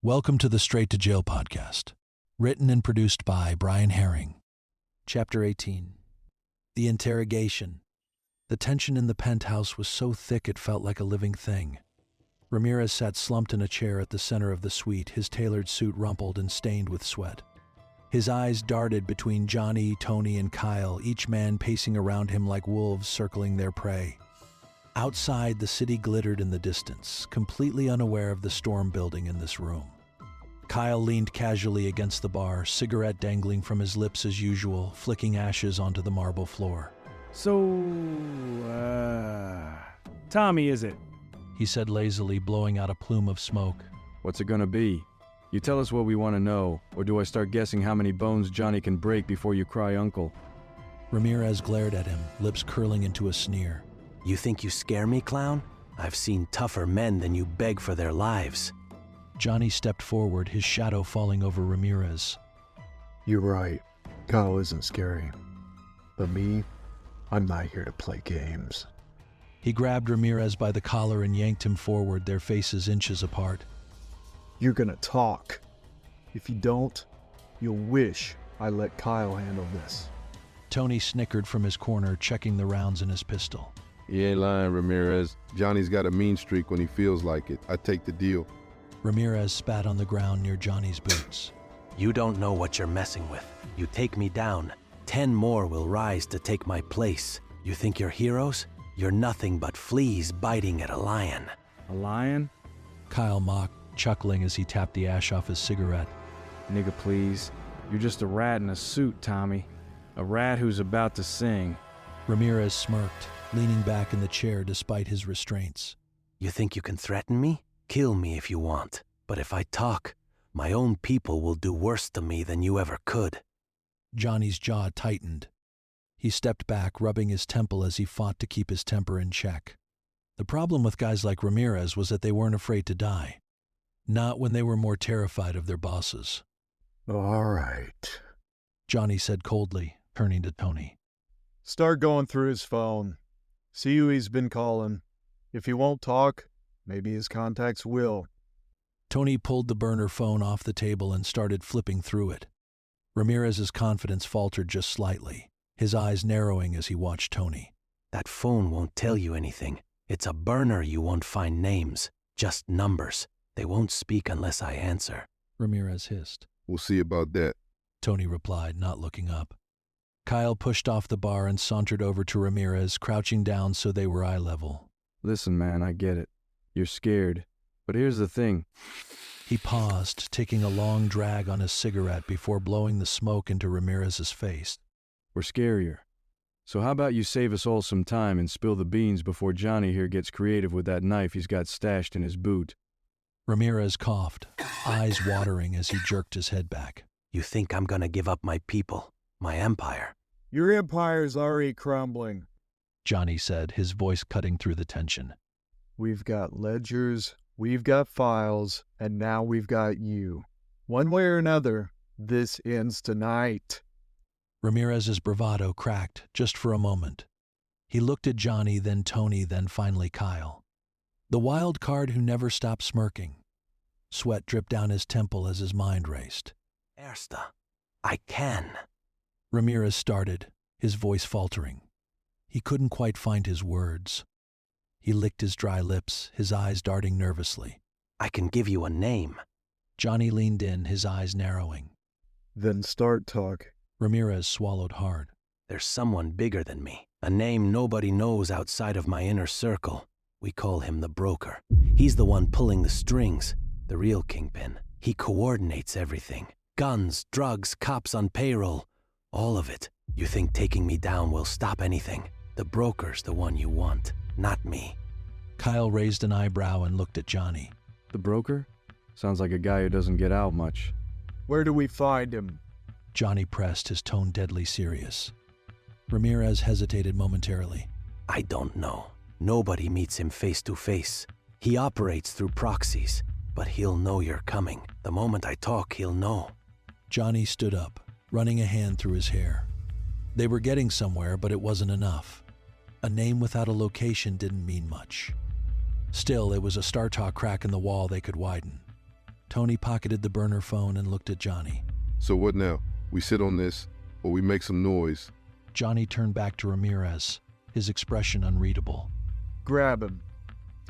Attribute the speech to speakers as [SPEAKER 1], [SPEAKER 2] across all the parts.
[SPEAKER 1] Welcome to the Straight to Jail podcast, written and produced by Brian Herring. Chapter 18. The Interrogation. The tension in the penthouse was so thick it felt like a living thing. Ramirez sat slumped in a chair at the center of the suite, his tailored suit rumpled and stained with sweat. His eyes darted between Johnny, Tony, and Kyle, each man pacing around him like wolves circling their prey. Outside, the city glittered in the distance, completely unaware of the storm building in this room. Kyle leaned casually against the bar, cigarette dangling from his lips as usual, flicking ashes onto the marble floor.
[SPEAKER 2] Tommy, is it?
[SPEAKER 1] He said lazily, blowing out a plume of smoke.
[SPEAKER 2] What's it gonna be? You tell us what we want to know, or do I start guessing how many bones Johnny can break before you cry uncle?
[SPEAKER 1] Ramirez glared at him, lips curling into a sneer.
[SPEAKER 3] You think you scare me, clown? I've seen tougher men than you beg for their lives.
[SPEAKER 1] Johnny stepped forward, his shadow falling over Ramirez.
[SPEAKER 4] You're right. Kyle isn't scary. But me, I'm not here to play games.
[SPEAKER 1] He grabbed Ramirez by the collar and yanked him forward, their faces inches apart.
[SPEAKER 4] You're gonna talk. If you don't, you'll wish I let Kyle handle this.
[SPEAKER 1] Tony snickered from his corner, checking the rounds in his pistol.
[SPEAKER 5] You ain't lying, Ramirez. Johnny's got a mean streak when he feels like it. I take the deal.
[SPEAKER 1] Ramirez spat on the ground near Johnny's boots.
[SPEAKER 3] You don't know what you're messing with. You take me down, 10 more will rise to take my place. You think you're heroes? You're nothing but fleas biting at a lion.
[SPEAKER 2] A lion?
[SPEAKER 1] Kyle mocked, chuckling as he tapped the ash off his cigarette.
[SPEAKER 2] Nigga, please. You're just a rat in a suit, Tommy. A rat who's about to sing.
[SPEAKER 1] Ramirez smirked, leaning back in the chair despite his restraints.
[SPEAKER 3] You think you can threaten me? Kill me if you want. But if I talk, my own people will do worse to me than you ever could.
[SPEAKER 1] Johnny's jaw tightened. He stepped back, rubbing his temple as he fought to keep his temper in check. The problem with guys like Ramirez was that they weren't afraid to die. Not when they were more terrified of their bosses.
[SPEAKER 4] All right.
[SPEAKER 1] Johnny said coldly, turning to Tony.
[SPEAKER 4] Start going through his phone. See who he's been calling. If he won't talk, maybe his contacts will.
[SPEAKER 1] Tony pulled the burner phone off the table and started flipping through it. Ramirez's confidence faltered just slightly, his eyes narrowing as he watched Tony.
[SPEAKER 3] That phone won't tell you anything. It's a burner. You won't find names, just numbers. They won't speak unless I answer.
[SPEAKER 1] Ramirez hissed.
[SPEAKER 5] We'll see about that.
[SPEAKER 1] Tony replied, not looking up. Kyle pushed off the bar and sauntered over to Ramirez, crouching down so they were eye level.
[SPEAKER 2] Listen, man, I get it. You're scared. But here's the thing.
[SPEAKER 1] He paused, taking a long drag on his cigarette before blowing the smoke into Ramirez's face.
[SPEAKER 2] We're scarier. So how about you save us all some time and spill the beans before Johnny here gets creative with that knife he's got stashed in his boot?
[SPEAKER 1] Ramirez coughed, eyes watering as he jerked his head back.
[SPEAKER 3] You think I'm gonna give up my people, my empire?
[SPEAKER 4] Your empire's already crumbling.
[SPEAKER 1] Johnny said, his voice cutting through the tension.
[SPEAKER 4] We've got ledgers, we've got files, and now we've got you. One way or another, this ends tonight.
[SPEAKER 1] Ramirez's bravado cracked just for a moment. He looked at Johnny, then Tony, then finally Kyle. The wild card who never stopped smirking. Sweat dripped down his temple as his mind raced.
[SPEAKER 3] Ersta, I can.
[SPEAKER 1] Ramirez started, his voice faltering. He couldn't quite find his words. He licked his dry lips, his eyes darting nervously.
[SPEAKER 3] I can give you a name.
[SPEAKER 1] Johnny leaned in, his eyes narrowing.
[SPEAKER 4] Then start talk.
[SPEAKER 1] Ramirez swallowed hard.
[SPEAKER 3] There's someone bigger than me, a name nobody knows outside of my inner circle. We call him the broker. He's the one pulling the strings, the real kingpin. He coordinates everything. Guns, drugs, cops on payroll, all of it. You think taking me down will stop anything? The broker's the one you want, not me.
[SPEAKER 1] Kyle raised an eyebrow and looked at Johnny.
[SPEAKER 2] The broker? Sounds like a guy who doesn't get out much.
[SPEAKER 4] Where do we find him?
[SPEAKER 1] Johnny pressed, his tone deadly serious. Ramirez hesitated momentarily.
[SPEAKER 3] I don't know. Nobody meets him face to face. He operates through proxies, but he'll know you're coming. The moment I talk, he'll know.
[SPEAKER 1] Johnny stood up, running a hand through his hair. They were getting somewhere, but it wasn't enough. A name without a location didn't mean much. Still, it was a StarTalk crack in the wall they could widen. Tony pocketed the burner phone and looked at Johnny.
[SPEAKER 5] So what now? We sit on this, or we make some noise?
[SPEAKER 1] Johnny turned back to Ramirez, his expression unreadable.
[SPEAKER 4] Grab him.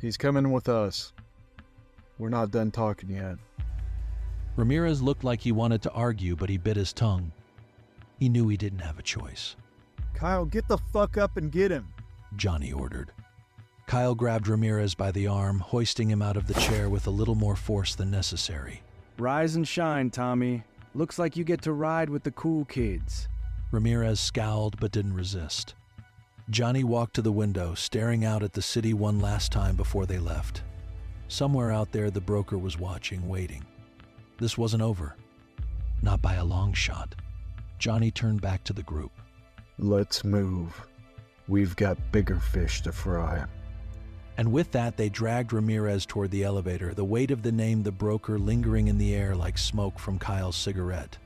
[SPEAKER 4] He's coming with us. We're not done talking yet.
[SPEAKER 1] Ramirez looked like he wanted to argue, but he bit his tongue. He knew he didn't have a choice.
[SPEAKER 4] Kyle, get the fuck up and get him,
[SPEAKER 1] Johnny ordered. Kyle grabbed Ramirez by the arm, hoisting him out of the chair with a little more force than necessary.
[SPEAKER 2] Rise and shine, Tommy. Looks like you get to ride with the cool kids.
[SPEAKER 1] Ramirez scowled but didn't resist. Johnny walked to the window, staring out at the city one last time before they left. Somewhere out there, the broker was watching, waiting. This wasn't over. Not by a long shot. Johnny turned back to the group.
[SPEAKER 4] Let's move. We've got bigger fish to fry.
[SPEAKER 1] And with that, they dragged Ramirez toward the elevator, the weight of the name the broker lingering in the air like smoke from Kyle's cigarette.